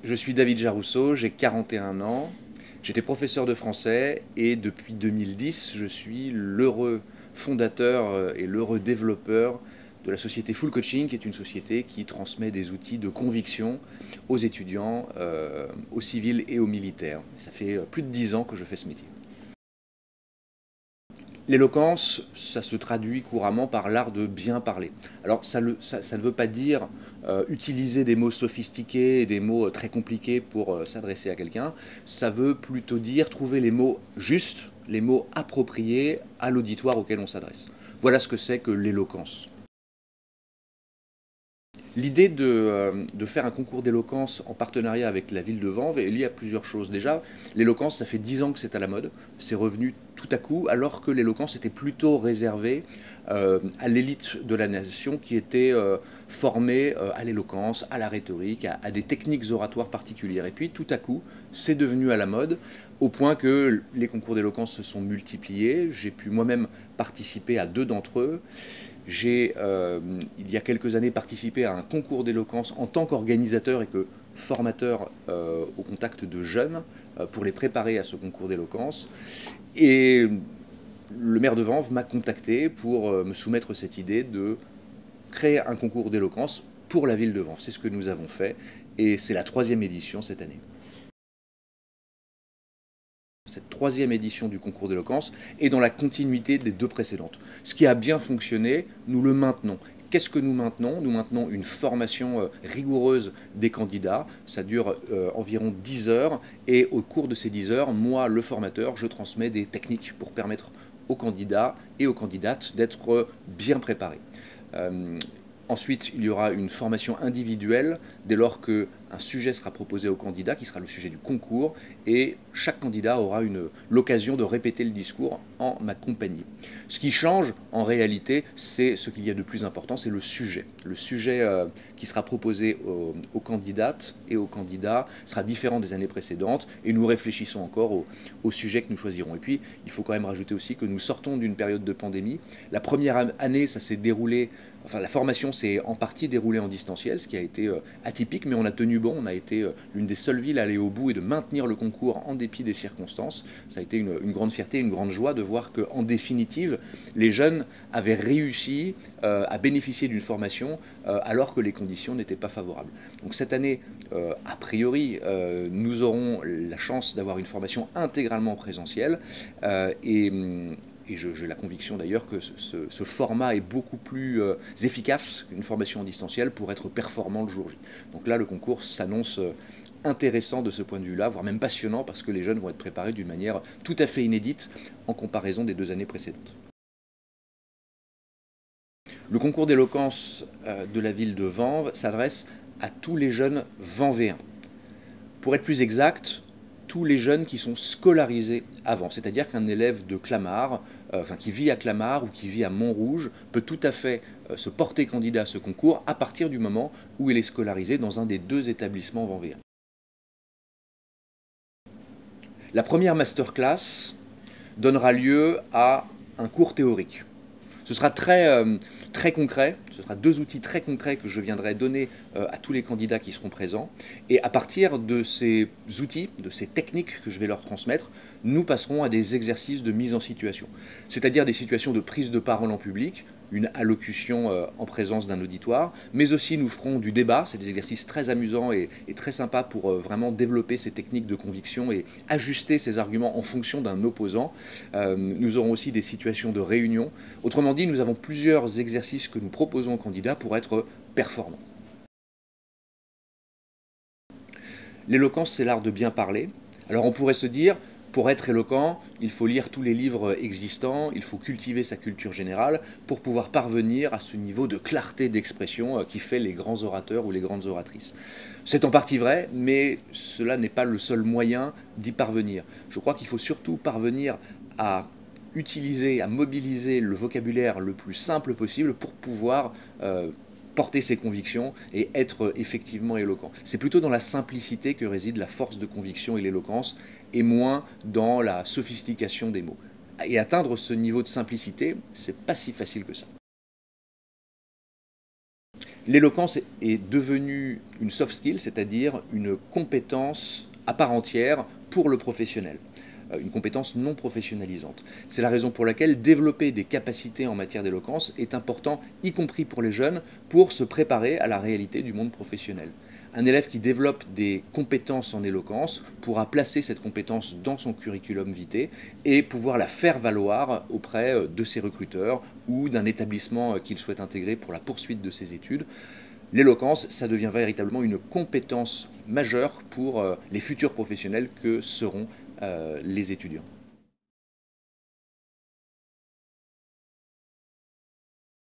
Je suis David Jarousseau, j'ai 41 ans, j'étais professeur de français et depuis 2010, je suis l'heureux fondateur et l'heureux développeur de la société Full Coaching, qui est une société qui transmet des outils de conviction aux étudiants, aux civils et aux militaires. Ça fait plus de 10 ans que je fais ce métier. L'éloquence, ça se traduit couramment par l'art de bien parler. Alors ça ne veut pas dire utiliser des mots sophistiqués et des mots très compliqués pour s'adresser à quelqu'un. Ça veut plutôt dire trouver les mots justes, les mots appropriés à l'auditoire auquel on s'adresse. Voilà ce que c'est que l'éloquence. L'idée de faire un concours d'éloquence en partenariat avec la ville de Vanves est liée à plusieurs choses. Déjà, l'éloquence, ça fait 10 ans que c'est à la mode. C'est revenu tout à coup, alors que l'éloquence était plutôt réservée à l'élite de la nation qui était formée à l'éloquence, à la rhétorique, à des techniques oratoires particulières. Et puis, tout à coup, c'est devenu à la mode, au point que les concours d'éloquence se sont multipliés. J'ai pu moi-même participer à 2 d'entre eux. J'ai, il y a quelques années, participé à un concours d'éloquence en tant qu'organisateur et que formateur au contact de jeunes pour les préparer à ce concours d'éloquence. Et le maire de Vanves m'a contacté pour me soumettre cette idée de créer un concours d'éloquence pour la ville de Vanves. C'est ce que nous avons fait et c'est la 3e édition cette année. Cette 3e édition du concours d'éloquence est dans la continuité des 2 précédentes. Ce qui a bien fonctionné, nous le maintenons. Qu'est-ce que nous maintenons? Nous maintenons une formation rigoureuse des candidats. Ça dure environ 10 heures. Et au cours de ces 10 heures, moi, le formateur, je transmets des techniques pour permettre aux candidats et aux candidates d'être bien préparés. Ensuite, il y aura une formation individuelle dès lors qu'un sujet sera proposé au candidat, qui sera le sujet du concours, et chaque candidat aura l'occasion de répéter le discours en ma compagnie. Ce qui change, en réalité, c'est ce qu'il y a de plus important, c'est le sujet. Le sujet qui sera proposé aux candidates et aux candidats sera différent des années précédentes, et nous réfléchissons encore au sujet que nous choisirons. Et puis, il faut quand même rajouter aussi que nous sortons d'une période de pandémie. La première année, ça s'est déroulé. Enfin, la formation s'est en partie déroulée en distanciel, ce qui a été atypique, mais on a tenu bon. On a été l'une des seules villes à aller au bout et de maintenir le concours en dépit des circonstances. Ça a été une grande fierté, une grande joie de voir qu'en définitive, les jeunes avaient réussi à bénéficier d'une formation alors que les conditions n'étaient pas favorables. Donc cette année, a priori, nous aurons la chance d'avoir une formation intégralement présentielle et j'ai la conviction d'ailleurs que ce format est beaucoup plus efficace qu'une formation en distanciel pour être performant le jour J. Donc là, le concours s'annonce intéressant de ce point de vue-là, voire même passionnant, parce que les jeunes vont être préparés d'une manière tout à fait inédite en comparaison des 2 années précédentes. Le concours d'éloquence de la ville de Vanves s'adresse à tous les jeunes vanvéens. Pour être plus exact, tous les jeunes qui sont scolarisés à Vanves. C'est-à-dire qu'un élève de Clamart, qui vit à Clamart ou qui vit à Montrouge, peut tout à fait se porter candidat à ce concours à partir du moment où il est scolarisé dans un des 2 établissements vanvéens. La première masterclass donnera lieu à un cours théorique. Ce sera très concret, ce sera 2 outils très concrets que je viendrai donner à tous les candidats qui seront présents. Et à partir de ces outils, de ces techniques que je vais leur transmettre, nous passerons à des exercices de mise en situation. C'est-à-dire des situations de prise de parole en public, une allocution en présence d'un auditoire, mais aussi nous ferons du débat. C'est des exercices très amusants et très sympas pour vraiment développer ces techniques de conviction et ajuster ses arguments en fonction d'un opposant. Nous aurons aussi des situations de réunion. Autrement dit, nous avons plusieurs exercices que nous proposons aux candidats pour être performants. L'éloquence, c'est l'art de bien parler. Alors on pourrait se dire, pour être éloquent, il faut lire tous les livres existants, il faut cultiver sa culture générale pour pouvoir parvenir à ce niveau de clarté d'expression qui fait les grands orateurs ou les grandes oratrices. C'est en partie vrai, mais cela n'est pas le seul moyen d'y parvenir. Je crois qu'il faut surtout parvenir à utiliser, à mobiliser le vocabulaire le plus simple possible pour pouvoir porter ses convictions et être effectivement éloquent. C'est plutôt dans la simplicité que réside la force de conviction et l'éloquence, et moins dans la sophistication des mots. Et atteindre ce niveau de simplicité, c'est pas si facile que ça. L'éloquence est devenue une soft skill, c'est-à-dire une compétence à part entière pour le professionnel, une compétence non professionnalisante. C'est la raison pour laquelle développer des capacités en matière d'éloquence est important, y compris pour les jeunes, pour se préparer à la réalité du monde professionnel. Un élève qui développe des compétences en éloquence pourra placer cette compétence dans son curriculum vitae et pouvoir la faire valoir auprès de ses recruteurs ou d'un établissement qu'il souhaite intégrer pour la poursuite de ses études. L'éloquence, ça devient véritablement une compétence majeure pour les futurs professionnels que seront les étudiants.